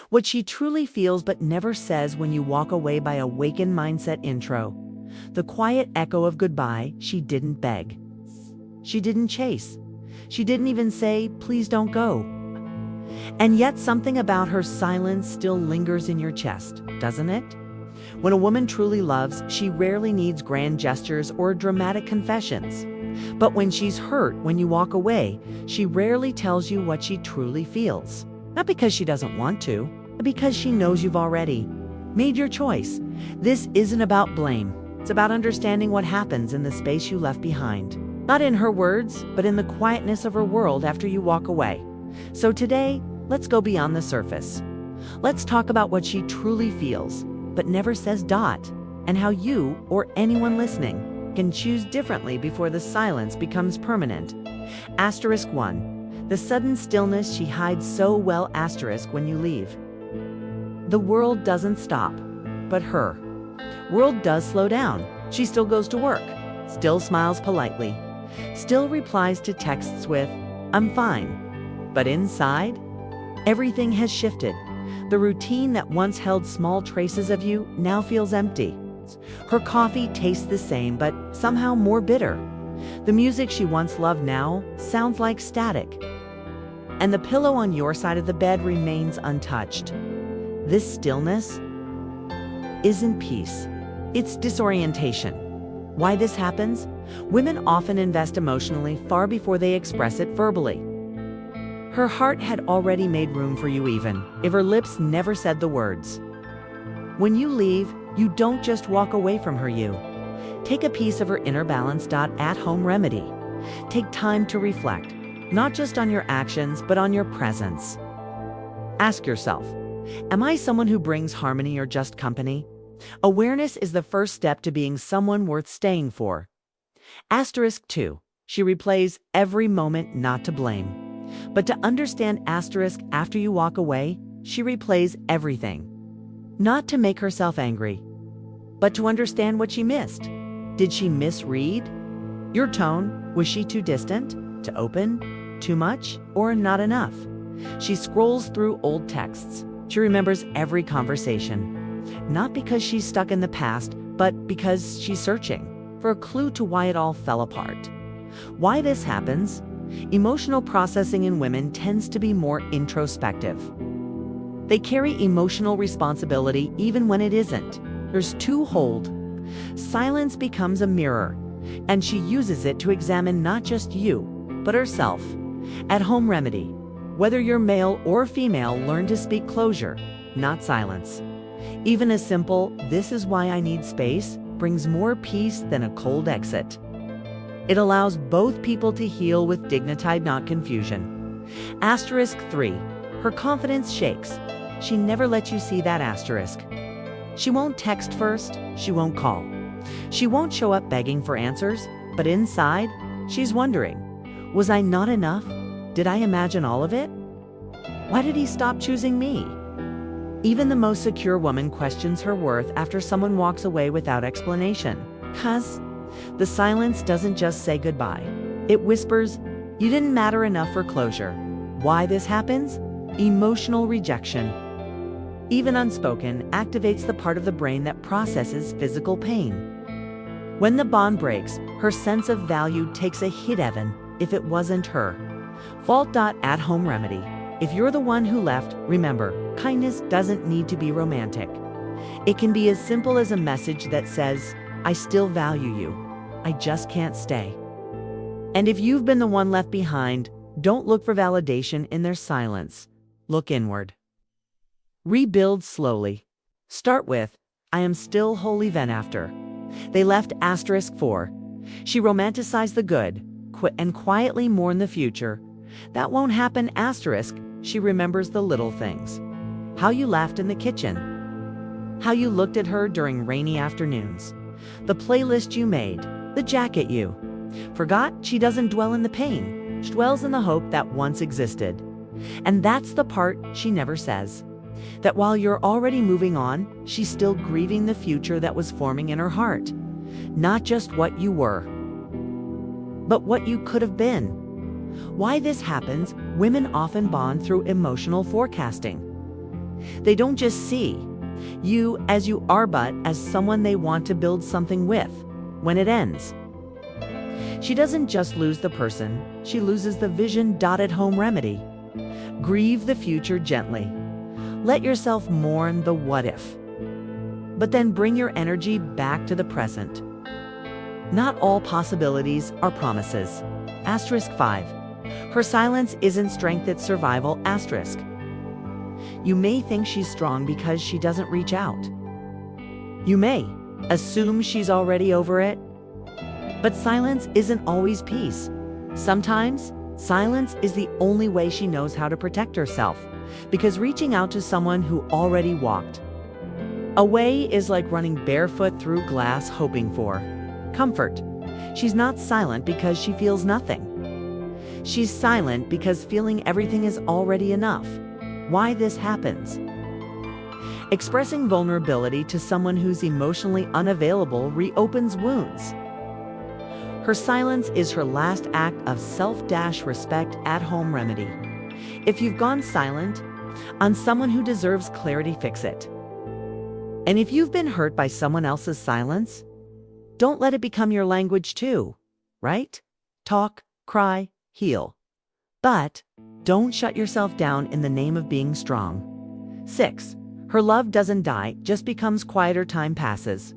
What she truly feels but never says when you walk away by AwakenMindset intro. The quiet echo of goodbye she didn't beg. She didn't chase. She didn't even say, "Please don't go." And yet something about her silence still lingers in your chest, doesn't it? When a woman truly loves, she rarely needs grand gestures or dramatic confessions. But when she's hurt when you walk away, she rarely tells you what she truly feels. Not because she doesn't want to, but because she knows you've already made your choice. This isn't about blame. It's about understanding what happens in the space you left behind. Not in her words, but in the quietness of her world after you walk away. So today, let's go beyond the surface. Let's talk about what she truly feels, but never says dot, and how you, or anyone listening, can choose differently before the silence becomes permanent. Asterisk 1. The sudden stillness she hides so well asterisk when you leave. The world doesn't stop, but her world does slow down. She still goes to work, still smiles politely, still replies to texts with, "I'm fine." But inside, everything has shifted. The routine that once held small traces of you now feels empty. Her coffee tastes the same, but somehow more bitter. The music she once loved now sounds like static. And the pillow on your side of the bed remains untouched. This stillness isn't peace. It's disorientation. Why this happens? Women often invest emotionally far before they express it verbally. Her heart had already made room for you even if her lips never said the words. When you leave, you don't just walk away from her, you take a piece of her inner balance. At-home remedy. Take time to reflect, not just on your actions, but on your presence. Ask yourself, am I someone who brings harmony or just company? Awareness is the first step to being someone worth staying for. Asterisk 2. She replays every moment, not to blame, but to understand. Asterisk after you walk away, she replays everything. Not to make herself angry, but to understand what she missed. Did she misread your tone? Was she too distant, too open, too much, or not enough? She scrolls through old texts. She remembers every conversation. Not because she's stuck in the past, but because she's searching for a clue to why it all fell apart. Why this happens? Emotional processing in women tends to be more introspective. They carry emotional responsibility even when it isn't. There's two hold. Silence becomes a mirror, and she uses it to examine not just you, but herself. At-home remedy. Whether you're male or female, learn to speak closure, not silence. Even a simple, "This is why I need space," brings more peace than a cold exit. It allows both people to heal with dignity, not confusion. Asterisk 3. Her confidence shakes. She never lets you see that asterisk. She won't text first, she won't call. She won't show up begging for answers, but inside, she's wondering, was I not enough? Did I imagine all of it? Why did he stop choosing me? Even the most secure woman questions her worth after someone walks away without explanation. 'Cause the silence doesn't just say goodbye. It whispers, "You didn't matter enough for closure." Why this happens? Emotional rejection. Even unspoken activates the part of the brain that processes physical pain. When the bond breaks, her sense of value takes a hit even if it wasn't her fault. At-home remedy. If you're the one who left, remember, kindness doesn't need to be romantic. It can be as simple as a message that says, "I still value you. I just can't stay." And if you've been the one left behind, don't look for validation in their silence. Look inward. Rebuild slowly. Start with, "I am still whole even after they left." Asterisk 4. She romanticized the good and quietly mourned the future. That won't happen. Asterisk. She remembers the little things. How you laughed in the kitchen. How you looked at her during rainy afternoons. The playlist you made. The jacket you forgot. She doesn't dwell in the pain. She dwells in the hope that once existed. And that's the part she never says. That while you're already moving on, she's still grieving the future that was forming in her heart. Not just what you were, but what you could have been. Why this happens? Women often bond through emotional forecasting. They don't just see you as you are, but as someone they want to build something with when it ends. She doesn't just lose the person, she loses the vision. At home remedy. Grieve the future gently. Let yourself mourn the what if. But then bring your energy back to the present. Not all possibilities are promises. Asterisk 5. Her silence isn't strength, it's survival. Asterisk. You may think she's strong because she doesn't reach out. You may assume she's already over it. But silence isn't always peace. Sometimes, silence is the only way she knows how to protect herself, because reaching out to someone who already walked away is like running barefoot through glass hoping for comfort. She's not silent because she feels nothing. She's silent because feeling everything is already enough. Why this happens? Expressing vulnerability to someone who's emotionally unavailable reopens wounds. Her silence is her last act of self-respect. At home remedy. If you've gone silent on someone who deserves clarity, fix it. And if you've been hurt by someone else's silence, don't let it become your language too, right? Talk, cry, heal. But don't shut yourself down in the name of being strong. 6. Her love doesn't die, just becomes quieter. Time passes.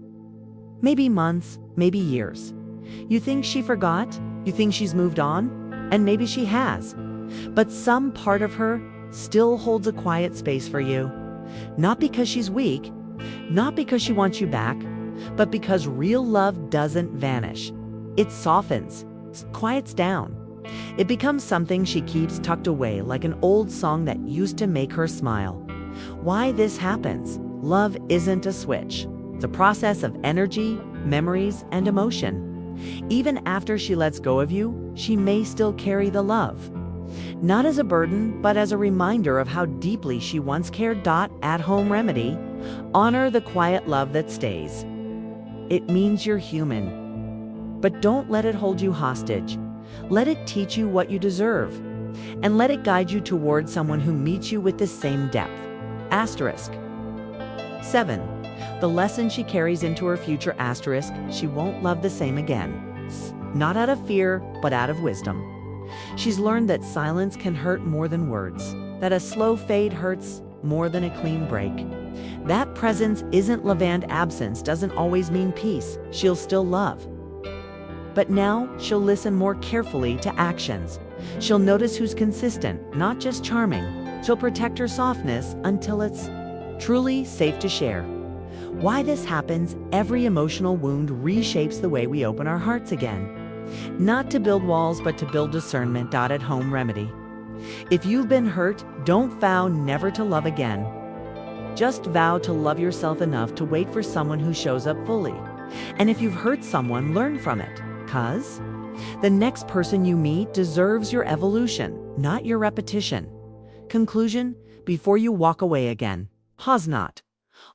Maybe months, maybe years. You think she forgot? You think she's moved on? And maybe she has. But some part of her still holds a quiet space for you. Not because she's weak, not because she wants you back, but because real love doesn't vanish. It softens, quiets down. It becomes something she keeps tucked away, like an old song that used to make her smile. Why this happens? Love isn't a switch. It's a process of energy, memories, and emotion. Even after she lets go of you, she may still carry the love. Not as a burden, but as a reminder of how deeply she once cared. At home remedy. Honor the quiet love that stays. It means you're human. But don't let it hold you hostage. Let it teach you what you deserve. And let it guide you towards someone who meets you with the same depth. Asterisk. 7. The lesson she carries into her future. Asterisk. She won't love the same again. Not out of fear, but out of wisdom. She's learned that silence can hurt more than words, that a slow fade hurts more than a clean break. That presence isn't love, and absence doesn't always mean peace. She'll still love. But now she'll listen more carefully to actions. She'll notice who's consistent, not just charming. She'll protect her softness until it's truly safe to share. Why this happens? Every emotional wound reshapes the way we open our hearts again. Not to build walls, but to build discernment. At home remedy. If you've been hurt, don't vow never to love again. Just vow to love yourself enough to wait for someone who shows up fully. And if you've hurt someone, learn from it. 'Cause the next person you meet deserves your evolution, not your repetition. Conclusion: before you walk away again, pause not.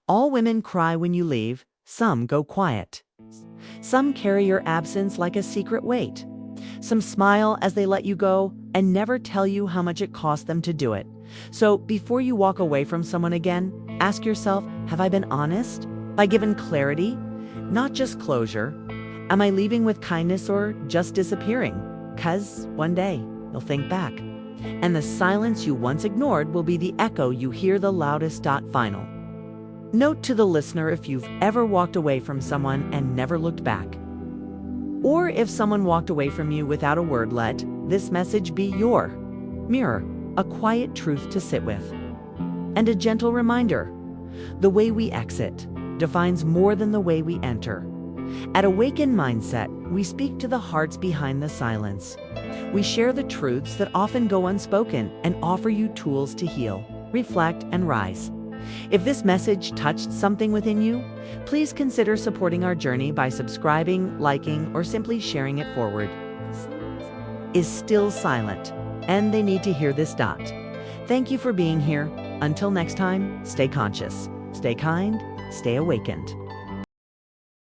All women cry when you leave, some go quiet. Some carry your absence like a secret weight. Some smile as they let you go and never tell you how much it cost them to do it. So before you walk away from someone again, ask yourself, have I been honest? Have I given clarity, not just closure? Am I leaving with kindness or just disappearing? 'Cause one day you'll think back, and the silence you once ignored will be the echo you hear the loudest. Final note to the listener: if you've ever walked away from someone and never looked back, or if someone walked away from you without a word, let this message be your mirror, a quiet truth to sit with, and a gentle reminder: the way we exit defines more than the way we enter. At Awaken Mindset, we speak to the hearts behind the silence. We share the truths that often go unspoken and offer you tools to heal, reflect, and rise. If this message touched something within you, please consider supporting our journey by subscribing, liking, or simply sharing it forward. Is still silent, and they need to hear this. Thank you for being here. Until next time, stay conscious, stay kind, stay awakened.